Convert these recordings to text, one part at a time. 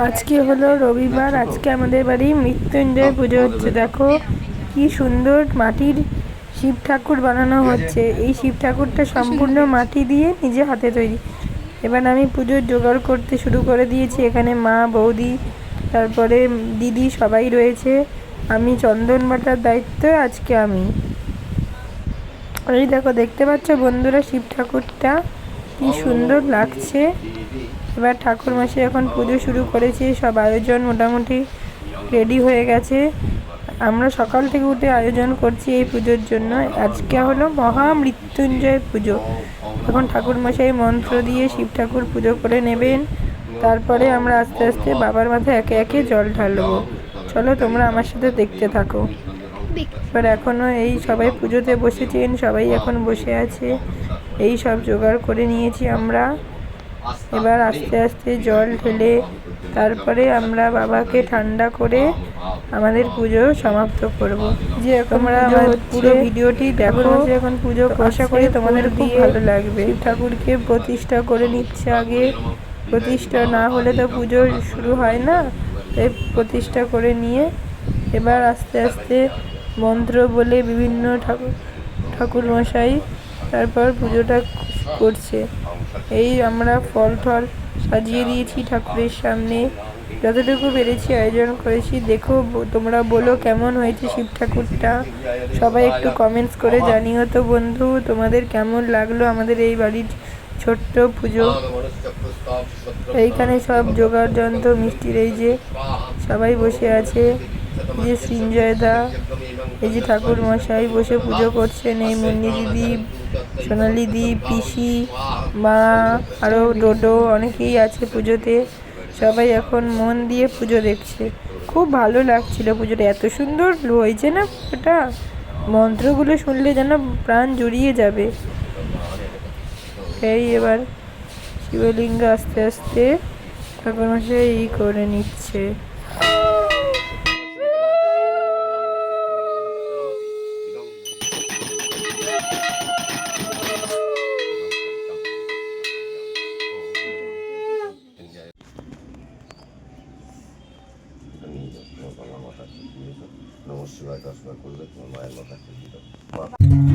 আজকে হলো রবিবার। আজকে আমাদের বাড়ি মৃত্যুঞ্জয় পুজো হচ্ছে। দেখো কি সুন্দর মাটির শিব ঠাকুর বানানো হচ্ছে। এই শিব ঠাকুরটা সম্পূর্ণ মাটি দিয়ে নিজে হাতে তৈরি। এবার আমি পুজোর জোগাড় করতে শুরু করে দিয়েছি। এখানে মা, বৌদি, তারপরে দিদি সবাই রয়েছে। আমি চন্দন বাটার দায়িত্ব আজকে আমি। এই দেখো, দেখতে পাচ্ছ বন্ধুরা, শিব ঠাকুরটা কি সুন্দর লাগছে। এবার ঠাকুরমশাই এখন পুজো শুরু করেছে। সব আয়োজন মোটামুটি রেডি হয়ে গেছে। আমরা সকাল থেকে উঠে আয়োজন করছি এই পুজোর জন্য। আজকে হলো মহামৃত্যুঞ্জয় পুজো। এখন ঠাকুরমশাই মন্ত্র দিয়ে শিব ঠাকুর পুজো করে নেবেন। তারপরে আমরা আস্তে আস্তে বাবার মাথায় একে একে জল ঢালবো। চলো তোমরা আমার সাথে দেখতে থাকো। এবার এখনও এই সবাই পুজোতে বসেছেন, সবাই এখন বসে আছে। এই সব জোগাড় করে নিয়েছি আমরা। এবার আস্তে আস্তে জল ঢেলে তারপরে আমরা বাবাকে ঠান্ডা করে আমাদের পুজো সমাপ্ত করব। যে তোমরা আমার পুরো ভিডিওটি দেখো। এখন পুজো আশা করি তোমাদের খুব ভালো লাগবে। ঠাকুরকে প্রতিষ্ঠা করে নিচ্ছে আগে। প্রতিষ্ঠা না হলে তো পুজো শুরু হয় না। তাই প্রতিষ্ঠা করে নিয়ে এবার আস্তে আস্তে মন্ত্র বলে বিভিন্ন ঠাকুরমশাই তারপর পুজোটা করছে। এই আমরা ফল টল সাজিয়ে দিয়েছি ঠাকুরের সামনে। যতটুকু পেরেছি আয়োজন করেছি। দেখো তোমরা বলো কেমন হয়েছে শিব ঠাকুরটা। সবাই একটু কমেন্টস করে জানিও তো বন্ধু, তোমাদের কেমন লাগলো আমাদের এই বাড়ির ছোট্ট পুজো। এইখানে সব জোগাড় যন্ত্র মিষ্টির এই যে সবাই বসে আছে। যে সৃঞ্জয়দা, এই যে ঠাকুর মশাই বসে পুজো করছেন। এই মুন্নি দিদি, সোনালি দি, পিসি, মা, আরও ডোডো অনেকেই আছে পুজোতে। সবাই এখন মন দিয়ে পুজো দেখছে। খুব ভালো লাগছিল পুজোটা, এত সুন্দর হয়েছে না পুজোটা। মন্ত্রগুলো শুনলে যেন প্রাণ জুড়িয়ে যাবে। এই এবার শিবলিঙ্গ আস্তে আস্তে ঠাকুরমশাই এই করে নিচ্ছে।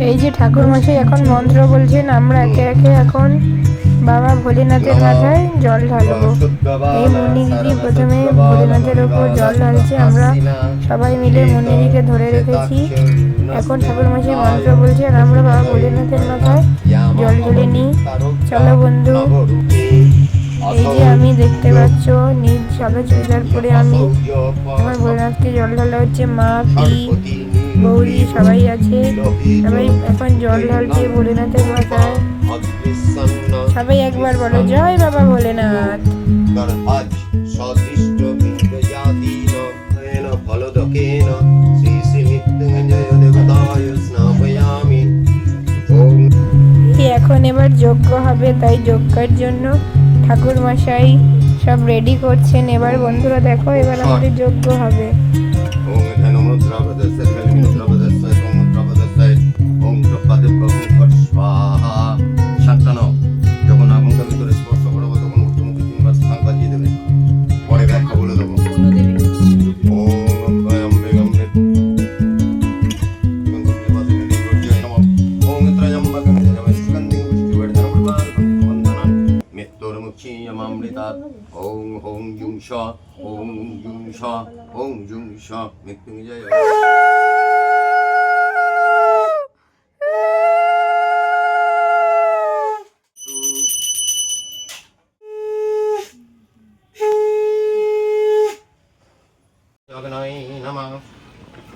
এই যে ঠাকুরমশাই এখন মন্ত্র বলছেন। আমরা একে একে এখন বাবা ভোলেনাথের মাথায় জল ঢালবো। এই মুন্নি দিদি প্রথমে ভোলেনাথের ওপর জল ঢালছে। আমরা সবাই মিলে মুন্নি দিদিকে ধরে রেখেছি। এখন ঠাকুরমশাই মন্ত্র বলছে আর আমরা বাবা ভোলেনাথের মাথায় জল ঢেলে নিই। চলো বন্ধু। এই যে আমি দেখতে পাচ্ছ নীল সাদা চুড়িদার পরে আমি এখন ভোলেনাথকে জল ঢালা হচ্ছে। মা, পি, বৌদি সবাই আছে। সবাই এখন জল ঢালছে ভোলেনাথের মাথায়। সবাই একবার বলো জয় বাবা ভোলেনাথ। এখন এবার যজ্ঞ হবে, তাই যজ্ঞের জন্য ঠাকুর মশাই সব রেডি করছেন। এবার বন্ধুরা দেখো, এবার আমাদের যজ্ঞ হবে। যখন আগুনটা ভিতরে স্পর্শ করবো তখন ঊর্ধ্বমুখী 3 বার ঝাঁক বাজিয়ে দেবে। পরে ব্যাখ্যা বলে দেবো। ওং হোং জুং শ ওং জুং শ ওং জুং শ মৃত্যুঞ্জয়।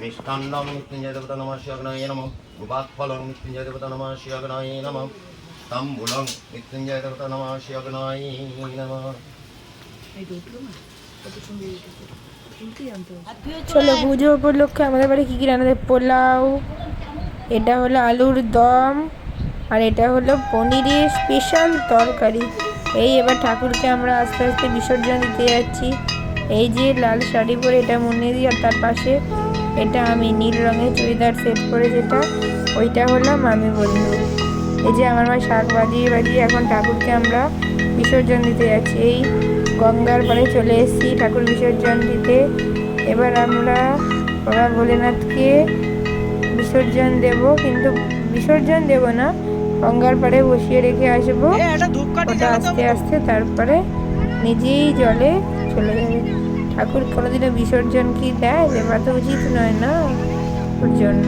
মিষ্টান্নম মৃত্যুঞ্জয় দেবতা নমঃ শিবাগ্নয়ে নমঃ। গোপাৎফলং মৃত্যুঞ্জয় দেবতা নমঃ শিবাগ্নয়ে নমঃ। তাম্বুলং মৃত্যুঞ্জয় দেবতা নমঃ শিবাগ্নয়ে নমঃ। চলো পুজো উপলক্ষে আমাদের বাড়ি কী কী রান্না দেয়। পোলাও, এটা হলো আলুর দম, আর এটা হলো পনিরের স্পেশাল তরকারি। এই এবার ঠাকুরকে আমরা আস্তে আস্তে বিসর্জন দিতে যাচ্ছি। এই যে লাল শাড়ি পরে এটা মুন্নি দি, আর তার পাশে এটা আমি নীল রঙের চুড়িদার সেট করে যেটা, ওইটা হলাম আমি বন্ধু। এই যে আমার মা শাক বাজিয়ে বাজিয়ে এখন ঠাকুরকে আমরা বিসর্জন দিতে যাচ্ছি। এই গঙ্গার পাড়ে চলে এসেছি ঠাকুর বিসর্জন দিতে। এবার আমরা বাবা ভোলেনাথকে বিসর্জন দেব, কিন্তু বিসর্জন দেব না, গঙ্গার পাড়ে বসিয়ে রেখে আসবো। ওটা আস্তে আস্তে তারপরে নিজেই জলে চলে যাবে। ঠাকুর কোনোদিনও বিসর্জন কি দেয়, দেওয়া তো উচিত নয় না, ওর জন্য।